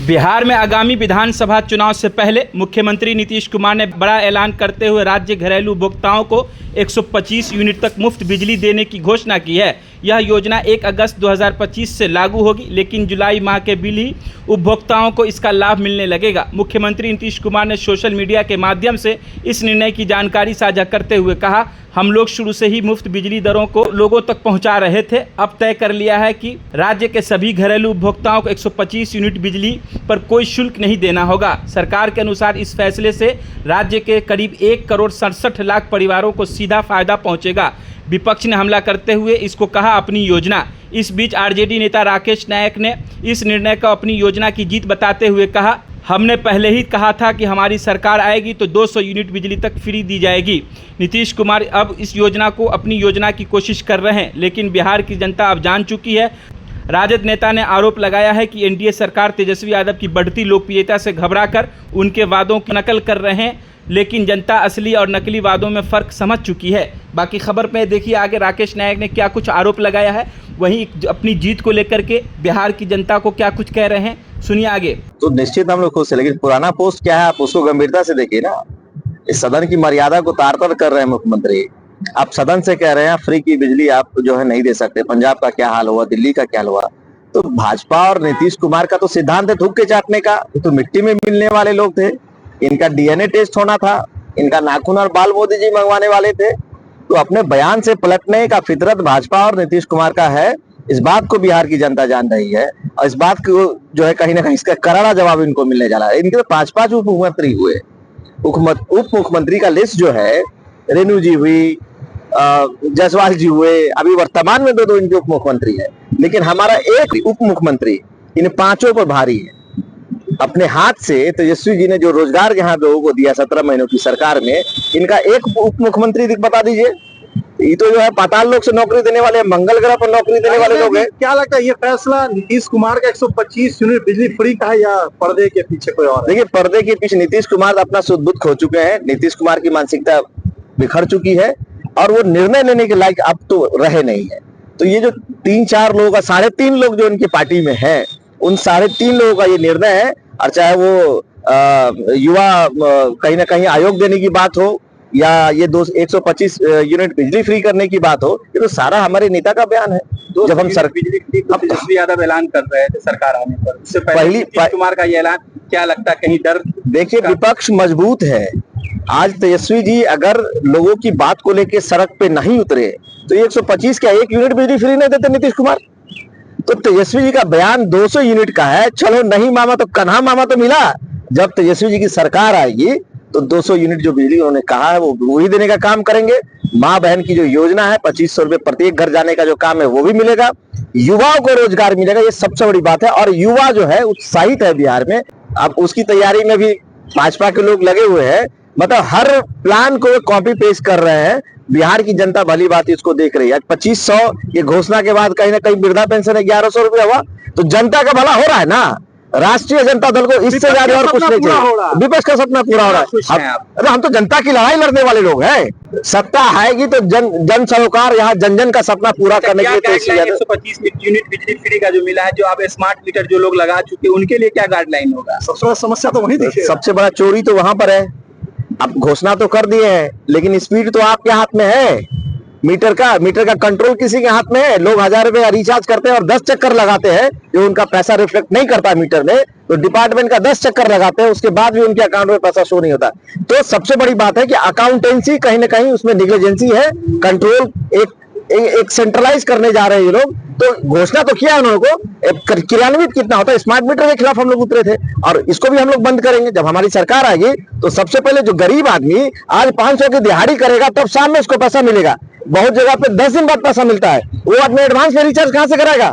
बिहार में आगामी विधानसभा चुनाव से पहले मुख्यमंत्री नीतीश कुमार ने बड़ा ऐलान करते हुए राज्य घरेलू उपभोक्ताओं को 125 यूनिट तक मुफ्त बिजली देने की घोषणा की है। यह योजना 1 अगस्त 2025 से लागू होगी, लेकिन जुलाई माह के बिल ही उपभोक्ताओं को इसका लाभ मिलने लगेगा। मुख्यमंत्री नीतीश कुमार ने सोशल मीडिया के माध्यम से इस निर्णय की जानकारी साझा करते हुए कहा, हम लोग शुरू से ही मुफ्त बिजली दरों को लोगों तक पहुंचा रहे थे। अब तय कर लिया है कि राज्य के सभी घरेलू उपभोक्ताओं को 125 यूनिट बिजली पर कोई शुल्क नहीं देना होगा। सरकार के अनुसार इस फैसले से राज्य के करीब 1 करोड़ 67 लाख परिवारों को सीधा फायदा पहुंचेगा। विपक्ष ने हमला करते हुए इसको कहा अपनी योजना। इस बीच आरजेडी नेता राकेश नायक ने इस निर्णय को अपनी योजना की जीत बताते हुए कहा, हमने पहले ही कहा था कि हमारी सरकार आएगी तो 200 यूनिट बिजली तक फ्री दी जाएगी। नीतीश कुमार अब इस योजना को अपनी योजना की कोशिश कर रहे हैं, लेकिन बिहार की जनता अब जान चुकी है। राजद नेता ने आरोप लगाया है कि एनडीए सरकार तेजस्वी यादव की बढ़ती लोकप्रियता से घबराकर उनके वादों की नकल कर रहे हैं, लेकिन जनता असली और नकली वादों में फ़र्क समझ चुकी है। बाकी खबर में देखिए आगे राकेश नायक ने क्या कुछ आरोप लगाया है, वहीं अपनी जीत को लेकर के बिहार की जनता को क्या कुछ कह रहे हैं, सुनिए आगे। तो निश्चित हम लोग खुश है, लेकिन पुराना पोस्ट क्या है आप उसको गंभीरता से देखिए ना। इस सदन की मर्यादा को तार-तार कर रहे हैं मुख्यमंत्री। आप सदन से कह रहे हैं फ्री की बिजली आप जो है नहीं दे सकते। पंजाब का क्या हाल हुआ, दिल्ली का क्या हाल हुआ। तो भाजपा और नीतीश कुमार का तो सिद्धांत है थूक के चाटने का। तो मिट्टी में मिलने वाले लोग थे, इनका डीएनए टेस्ट होना था, इनका नाखून और बाल मोदी जी मंगवाने वाले थे। तो अपने बयान से पलटने का फितरत भाजपा और नीतीश कुमार का है, इस बात को बिहार की जनता जान रही है। और इस बात को जो है कहीं ना कहीं इसका करारा जवाब इनको मिलने जा रहा है। इनके तो 5 उप मुख्यमंत्री हुए। उप मुख्यमंत्री का लिस्ट जो है, रेणु जी हुई, जायसवाल जी हुए, अभी वर्तमान में दो इनके उप मुख्यमंत्री है, लेकिन हमारा एक उप मुख्यमंत्री इन 5 पर भारी है। अपने हाथ से तेजस्वी जी ने जो रोजगार यहाँ लोगों को दिया 17 महीनों की सरकार में, इनका एक उप मुख्यमंत्री बता दीजिए। ये तो जो है पाताल लोक से नौकरी देने वाले, मंगल ग्रह पर नौकरी देने वाले लोग हैं। क्या लगता है ये फैसला नीतीश कुमार का 125 यूनिट बिजली फ्री का है या पर्दे के पीछे कोई और? देखिए, पर्दे के पीछे नीतीश कुमार अपना सुध-बुध खो चुके हैं। नीतीश कुमार की मानसिकता बिखर चुकी है और वो निर्णय लेने के लायक अब तो रहे नहीं है। तो ये जो 3-4 लोगों का 3.5 लोग जो इनकी पार्टी में है, उन 3.5 लोगों का ये निर्णय है। और चाहे वो युवा कहीं ना कहीं आयोग देने की बात हो या ये 125 यूनिट बिजली फ्री करने की बात हो, ये तो सारा हमारे नेता का बयान है। जब हम बिजली फ्री तेजस्वी यादव ऐलान कर रहे थे सरकार आने पर, उससे पहले नीतीश कुमार का ये ऐलान क्या लगता है कहीं डर? देखिए, विपक्ष मजबूत है। आज तेजस्वी जी अगर लोगों की बात को लेकर सड़क पे नहीं उतरे तो 125 क्या 1 यूनिट बिजली फ्री नहीं देते नीतीश कुमार। तो तेजस्वी जी का बयान 200 यूनिट का है। चलो नहीं मामा तो कन्हा मामा तो मिला। जब तेजस्वी जी की सरकार आएगी तो 200 यूनिट जो बिजली उन्होंने कहा है वो ही देने का काम करेंगे। माँ बहन की जो योजना है 2500 रुपए प्रत्येक घर जाने का जो काम है वो भी मिलेगा। युवाओं को रोजगार मिलेगा, ये सबसे बड़ी बात है। और युवा जो है उत्साहित है बिहार में। अब उसकी तैयारी में भी भाजपा के लोग लगे हुए हैं। मतलब हर प्लान को कॉपी पेस्ट कर रहे हैं। बिहार की जनता भली बात इसको देख रही है। आज 2500 ये घोषणा के बाद कहीं ना कहीं वृद्धा पेंशन 1100 रुपया हुआ, तो जनता का भला हो रहा है ना। राष्ट्रीय जनता दल को इससे ज्यादा और कुछ नहीं चाहिए। विपक्ष का सपना पूरा हो रहा है। अरे हम तो जनता की लड़ाई लड़ने वाले लोग हैं। सत्ता आएगी तो जन सरोकार, यहाँ जन जन का सपना पूरा करने के लिए 125 यूनिट बिजली फ्री का जो मिला है, जो आप स्मार्ट मीटर जो लोग लगा चुके हैं उनके लिए क्या गाइडलाइन होगा? सबसे बड़ा समस्या तो वही दिखे। सबसे बड़ा चोरी तो वहां पर है। आप घोषणा तो कर दिए हैं, लेकिन स्पीड तो आपके हाथ में है। मीटर का कंट्रोल किसी के हाथ में है। लोग 1000 रुपए रिचार्ज करते हैं और 10 चक्कर लगाते हैं, जो उनका पैसा रिफ्लेक्ट नहीं करता मीटर में। तो डिपार्टमेंट का 10 चक्कर लगाते हैं, उसके बाद भी उनके अकाउंट में पैसा शो नहीं होता। तो सबसे बड़ी बात है कि अकाउंटेंसी कहीं ना कहीं उसमें निग्लिजेंसी है। कंट्रोल एक सेंट्रलाइज करने जा रहे हैं ये लोग। तो घोषणा तो किया उन्होंने, क्रियान्वित कितना होता है। स्मार्ट मीटर के खिलाफ हम लोग उतरे थे और इसको भी हम लोग बंद करेंगे। जब हमारी सरकार आएगी तो सबसे पहले जो गरीब आदमी आज 500 की दिहाड़ी करेगा तब शाम में उसको पैसा मिलेगा। बहुत जगह पे 10 दिन बाद पैसा मिलता है। वो अपने एडवांस में रिचार्ज कहां से कराएगा?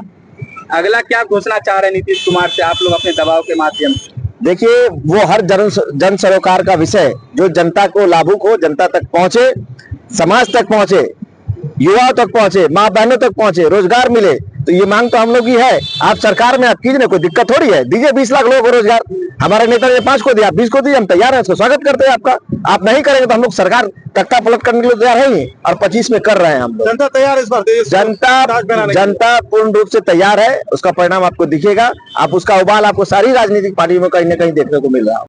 अगला क्या घोषणा चाह रहे हैं नीतीश कुमार से आप लोग अपने दबाव के माध्यम से? देखिए, वो हर जन सरोकार का विषय जो जनता को लाभुक हो, जनता तक पहुंचे, समाज तक पहुंचे, युवाओं तक पहुंचे, माँ बहनों तक पहुंचे, रोजगार मिले, तो ये मांग तो हम लोग की है। आप सरकार में आप कीजिए ना, कोई दिक्कत थोड़ी है, दीजिए 20 लाख लोगों को रोजगार। हमारे नेता ने 5 को दिया, 20 को दिए, हम तैयार हैं, इसको स्वागत करते हैं आपका। आप नहीं करेंगे तो हम लोग सरकार तख्ता पलट करने के लिए तैयार हैं और 25 में कर रहे हैं हम लोग। जनता तैयार है इस बार, जनता पूर्ण रूप से तैयार है, उसका परिणाम आपको दिखेगा। आप उसका उबाल आपको सारी राजनीतिक पार्टियों में कहीं ना कहीं देखने को मिल रहा है।